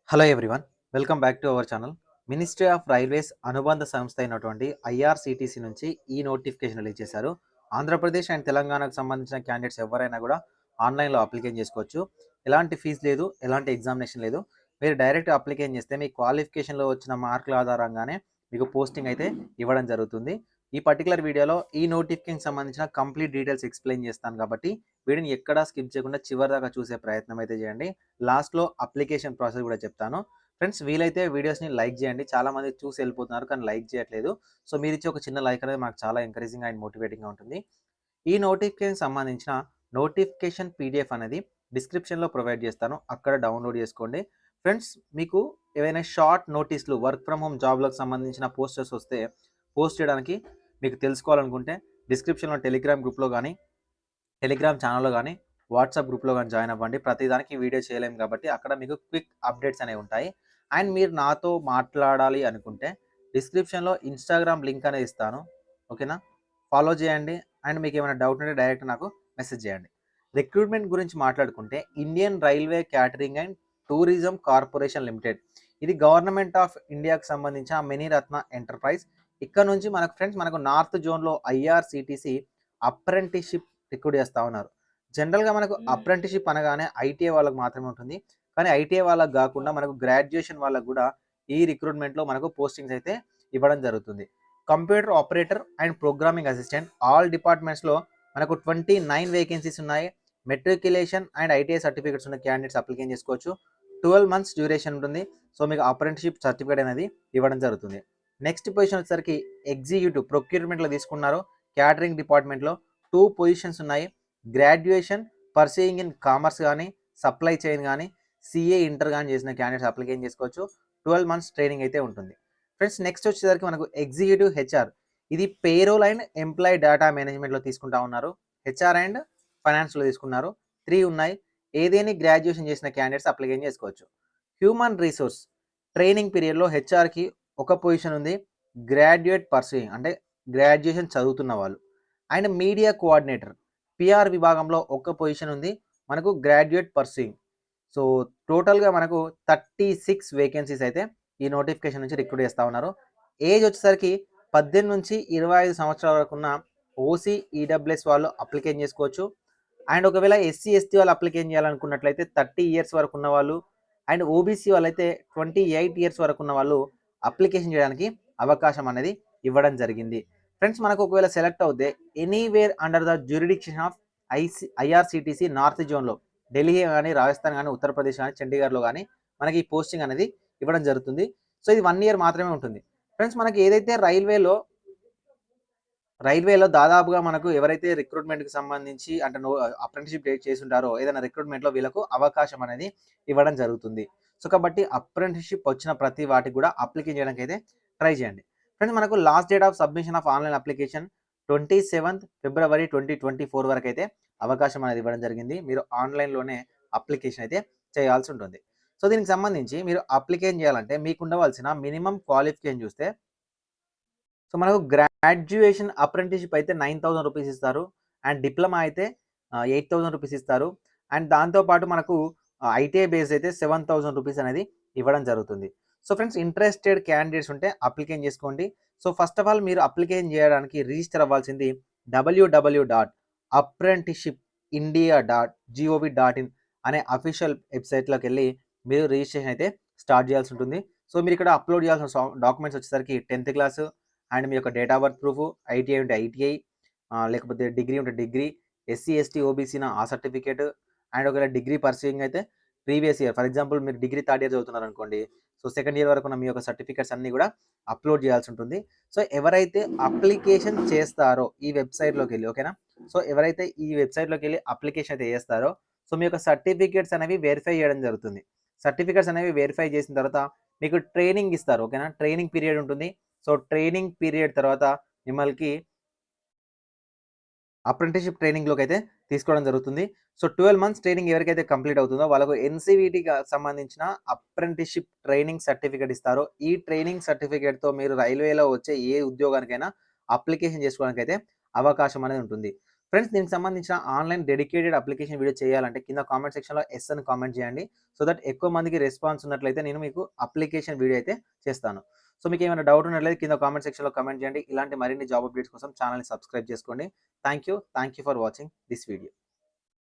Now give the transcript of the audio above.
Hello everyone. Welcome back to our channel. Ministry of railways అనుబంధ సంస్థ అయినటువంటి IRCTC నుంచి ఈ నోటిఫికేషన్ రిలీజ్ చేశారు. ఆంధ్రప్రదేశ్ అండ్ తెలంగాణకు సంబంధించిన క్యాండిడేట్స్ ఎవరైనా కూడా ఆన్‌లైన్‌లో అప్లికేషన్ చేసుకోవచ్చు. ఎలాంటి ఫీజ్ లేదు, ఎలాంటి ఎగ్జామినేషన్ లేదు. మీరు డైరెక్ట్ అప్లికేషన్ చేస్తే మీ క్వాలిఫికేషన్‌లో వచ్చిన మార్కుల ఆధారంగానే మీకు పోస్టింగ్ అయితే ఇవ్వడం జరుగుతుంది. ఈ పర్టిక్యులర్ వీడియోలో ఈ నోటిఫికేషన్‌కి సంబంధించిన కంప్లీట్ డీటెయిల్స్ ఎక్స్‌ప్లెయిన్ చేస్తాను కాబట్టి వీడియోని ఎక్కడా స్కిప్ చేయకుండా చివరిదాకా చూసే ప్రయత్నం అయితే చేయండి. లాస్ట్‌లో అప్లికేషన్ ప్రాసెస్ కూడా చెప్తాను. ఫ్రెండ్స్ వీలైతే వీడియోస్‌ని లైక్ చేయండి. చాలామంది చూసి వెళ్ళిపోతున్నారు కానీ లైక్ చేయట్లేదు. సో మీరిచ్చే ఒక చిన్న లైక్ అనేది మాకు చాలా ఎంకరేజింగ్‌గా అండ్ మోటివేటింగ్‌గా ఉంటుంది. ఈ నోటిఫికేషన్‌కి సంబంధించిన నోటిఫికేషన్ పీడీఎఫ్ అనేది డిస్క్రిప్షన్‌లో ప్రొవైడ్ చేస్తాను. అక్కడ డౌన్‌లోడ్ చేసుకోండి. ఫ్రెండ్స్ మీకు ఏవైనా షార్ట్ నోటీస్‌లు వర్క్ ఫ్రమ్ హోమ్ జాబ్‌లకు సంబంధించిన పోస్టర్స్ వస్తే పోస్ట్ చేయడానికి మీకు తెలుసుకోవాలనుకుంటే డిస్క్రిప్షన్‌లో టెలిగ్రామ్ గ్రూప్‌లో గానీ, టెలిగ్రామ్ ఛానల్‌లో గానీ, వాట్సాప్ గ్రూప్‌లో గానీ జాయిన్ అవ్వండి. ప్రతిదానికి వీడియో చేయలేము కాబట్టి అక్కడ మీకు క్విక్ అప్డేట్స్ అనేవి ఉంటాయి. అండ్ మీరు నాతో మాట్లాడాలి అనుకుంటే డిస్క్రిప్షన్‌లో ఇన్‌స్టాగ్రామ్ లింక్ అనేది ఇస్తాను. ఓకేనా? ఫాలో చేయండి. అండ్ మీకేమైనా డౌట్ ఉంటే డైరెక్ట్ నాకు మెసేజ్ చేయండి. రిక్రూట్మెంట్ గురించి మాట్లాడుకుంటే Indian railway catering and tourism corporation limited. ఇది గవర్నమెంట్ ఆఫ్ ఇండియాకి సంబంధించిన మినీరత్న ఎంటర్‌ప్రైజ్. ఇక్కడ నుంచి మనకు నార్త్ జోన్‌లో ఐఆర్‌సీటీసీ అప్రెంటిస్‌షిప్ రిక్రూట్ చేస్తా ఉన్నారు. జనరల్‌గా మనకు అప్రెంటిస్‌షిప్ అనగానే ఐటీఐ వాళ్ళకి మాత్రమే ఉంటుంది. కానీ ఐటీఐ వాళ్ళకి గాకుండా మనకు గ్రాడ్యుయేషన్ వాళ్ళకి గూడా ఈ రిక్రూట్మెంట్‌లో మనకు పోస్టింగ్స్ అయితే ఇవ్వడం జరుగుతుంది. Computer operator and programming assistant all డిపార్ట్మెంట్స్‌లో మనకు 29 వేకెన్సీస్ ఉన్నాయి. మెట్రిక్యులేషన్ అండ్ ఐటీఐ సర్టిఫికేట్స్ ఉన్న క్యాండిడేట్స్ అప్లికేషన్ చేసుకోవచ్చు. 12 మంత్స్ డ్యూరేషన్ ఉంటుంది. సో మీకు అప్రెంటిస్‌షిప్ సర్టిఫికేట్ అనేది ఇవ్వడం జరుగుతుంది. నెక్స్ట్ పొజిషన్ వచ్చేసరికి ఎగ్జిక్యూటివ్ ప్రొక్యూర్మెంట్‌లో తీసుకున్నారు. క్యాటరింగ్ డిపార్ట్మెంట్‌లో 2 పొజిషన్స్ ఉన్నాయి. గ్రాడ్యుయేషన్ పర్సూయింగ్ ఇన్ కామర్స్ గానీ, సప్లై చైన్ గానీ, సీఏ ఇంటర్ గానీ చేసిన క్యాండిడేట్స్ అప్లికేషన్ చేసుకోవచ్చు. 12 మంత్స్ ట్రైనింగ్ అయితే ఉంటుంది. ఫ్రెండ్స్ నెక్స్ట్ వచ్చేసరికి మనకు ఎగ్జిక్యూటివ్ హెచ్ఆర్. ఇది పేరోల్ అండ్ ఎంప్లాయీ డేటా మేనేజ్మెంట్‌లో తీసుకుంటా ఉన్నారు. హెచ్ఆర్ అండ్ ఫైనాన్స్‌లో తీసుకున్నారు. 3 ఉన్నాయి. ఏదేని గ్రాడ్యుయేషన్ చేసిన క్యాండిడేట్స్ అప్లికేషన్ చేసుకోవచ్చు. హ్యూమన్ రిసోర్స్ ట్రైనింగ్ పీరియడ్‌లో హెచ్ఆర్‌కి ఒక పొజిషన్ ఉంది. గ్రాడ్యుయేట్ పర్సూయింగ్ అంటే గ్రాడ్యుయేషన్ చదువుతున్న వాళ్ళు. అండ్ మీడియా కోఆర్డినేటర్ పీఆర్ విభాగంలో ఒక పొజిషన్ ఉంది. మనకు గ్రాడ్యుయేట్ పర్సూయింగ్. సో టోటల్‌గా మనకు 36 వేకెన్సీస్ అయితే ఈ నోటిఫికేషన్ నుంచి రిక్రూట్ చేస్తా ఉన్నారు. ఏజ్ వచ్చేసరికి 18-25 సంవత్సరాల వరకున్న ఓసీ, ఈడబ్ల్యూఎస్ వాళ్ళు అప్లికేషన్ చేసుకోవచ్చు. అండ్ ఒకవేళ ఎస్సీ, ఎస్టీ వాళ్ళు అప్లికేషన్ చేయాలనుకున్నట్లయితే 30 ఇయర్స్ వరకు ఉన్నవాళ్ళు అండ్ ఓబీసీ వాళ్ళైతే 28 ఇయర్స్ వరకు ఉన్న వాళ్ళు అప్లికేషన్ చేయడానికి అవకాశం అనేది ఇవ్వడం జరిగింది. ఫ్రెండ్స్ మనకు ఒకవేళ సెలెక్ట్ అవుతే anywhere under the jurisdiction of IRCTC north జోన్‌లో ఢిల్లీ గానీ, రాజస్థాన్ గానీ, ఉత్తరప్రదేశ్ గానీ, చండీగఢ్‌లో గానీ మనకి ఈ పోస్టింగ్ అనేది ఇవ్వడం జరుగుతుంది. సో ఇది 1 ఇయర్ మాత్రమే ఉంటుంది. ఫ్రెండ్స్ మనకి ఏదైతే రైల్వేలో దాదాపుగా మనకు ఎవరైతే రిక్రూట్మెంట్‌కి సంబంధించి అంటే అప్రెంటిస్‌షిప్ చేసుంటారో ఏదైనా రిక్రూట్మెంట్‌లో వీళ్ళకు అవకాశం అనేది ఇవ్వడం జరుగుతుంది. సో కాబట్టి అప్రెంటిస్‌షిప్ వచ్చిన ప్రతి వాటికి కూడా అప్లికేషన్ చేయడానికైతే ట్రై చేయండి. ఫ్రెండ్స్ మనకు last date of submission of online application 27థ్ ఫిబ్రవరి 2024 వరకైతే అవకాశం అనేది ఇవ్వడం జరిగింది. మీరు ఆన్‌లైన్‌లోనే అప్లికేషన్ అయితే చేయాల్సి ఉంటుంది. సో దీనికి సంబంధించి మీరు అప్లికేషన్ చేయాలంటే మీకు ఉండవలసిన మినిమమ్ క్వాలిఫికేషన్ చూస్తే సో మనకు గ్రాడ్యుయేషన్ అప్రెంటిస్‌షిప్ అయితే 9,000 రూపీస్ ఇస్తారు. అండ్ డిప్లొమా అయితే 8,000 రూపీస్ ఇస్తారు. అండ్ దాంతో పాటు మనకు ఐటీఐ బేస్ అయితే 7,000 రూపీస్ అనేది ఇవ్వడం జరుగుతుంది. సో ఫ్రెండ్స్ ఇంట్రెస్టెడ్ క్యాండిడేట్స్ ఉంటే అప్లికేషన్ చేసుకోండి. సో ఫస్ట్ ఆఫ్ ఆల్ మీరు అప్లికేషన్ చేయడానికి రిజిస్టర్ అవ్వాల్సింది www.apprenticeshippindia.gov.in అనే అఫీషియల్ వెబ్‌సైట్‌లోకెళ్ళి మీరు రిజిస్ట్రేషన్ అయితే స్టార్ట్ చేయాల్సి ఉంటుంది. సో మీరు ఇక్కడ అప్‌లోడ్ చేయాల్సిన డాక్యుమెంట్స్ వచ్చేసరికి 10థ్ క్లాసు అండ్ మీ యొక్క date of birth proof, ITI ఉంటే ఐటీఐ, లేకపోతే డిగ్రీ ఉంటే డిగ్రీ, ఎస్సీ, ఎస్టీ, ఓబీసీన ఆ సర్టిఫికేట్ అండ్ ఒకవేళ డిగ్రీ పర్సూయింగ్ అయితే ప్రీవియస్ ఇయర్ ఫర్ ఎగ్జాంపుల్ మీరు డిగ్రీ థర్డ్ ఇయర్ చదువుతున్నారనుకోండి. సో సెకండ్ ఇయర్ వరకు ఉన్న మీ యొక్క సర్టిఫికేట్స్ అన్నీ కూడా అప్‌లోడ్ చేయాల్సి ఉంటుంది. సో ఎవరైతే అప్లికేషన్ చేస్తారో ఈ వెబ్‌సైట్‌లోకెళ్ళి ఓకేనా? సో ఎవరైతే ఈ వెబ్‌సైట్‌లోకెళ్ళి అప్లికేషన్ అయితే చేస్తారో సో మీ యొక్క సర్టిఫికేట్స్ అనేవి వెరిఫై చేయడం జరుగుతుంది. సర్టిఫికేట్స్ అనేవి వెరిఫై చేసిన తర్వాత మీకు ట్రైనింగ్ ఇస్తారు. ఓకేనా? ట్రైనింగ్ పీరియడ్ ఉంటుంది. సో ట్రైనింగ్ పీరియడ్ తర్వాత మిమ్మల్ని అప్రెంటిస్‌షిప్ ట్రైనింగ్‌లోకైతే తీసుకోవడం జరుగుతుంది. సో 12 మంత్స్ ట్రైనింగ్ ఎవరికైతే కంప్లీట్ అవుతుందో వాళ్ళకు ఎన్‌సీవీటీకి సంబంధించిన అప్రెంటిస్‌షిప్ ట్రైనింగ్ సర్టిఫికేట్ ఇస్తారు. ఈ ట్రైనింగ్ సర్టిఫికేట్‌తో మీరు రైల్వేలో వచ్చే ఏ ఉద్యోగానికైనా అప్లికేషన్ చేసుకోవడానికైతే అవకాశం అనేది ఉంటుంది. ఫ్రెండ్స్ దీనికి సంబంధించిన ఆన్‌లైన్ డెడికేటెడ్ అప్లికేషన్ వీడియో చేయాలంటే కింద కామెంట్ సెక్షన్‌లో యెస్ అని కామెంట్ చేయండి. సో దట్ ఎక్కువ మందికి రెస్పాన్స్ ఉన్నట్లయితే నేను మీకు అప్లికేషన్ వీడియో అయితే చేస్తాను. సో మీకేమైనా డౌట్ ఉన్నట్లయితే కింద కామెంట్ సెక్షన్‌లో కామెంట్ చేయండి. ఇలాంటి మరిన్ని జాబ్ అప్డేట్స్ కోసం ఛానెల్‌ని సబ్స్క్రైబ్ చేసుకోండి. Thank you for watching this video.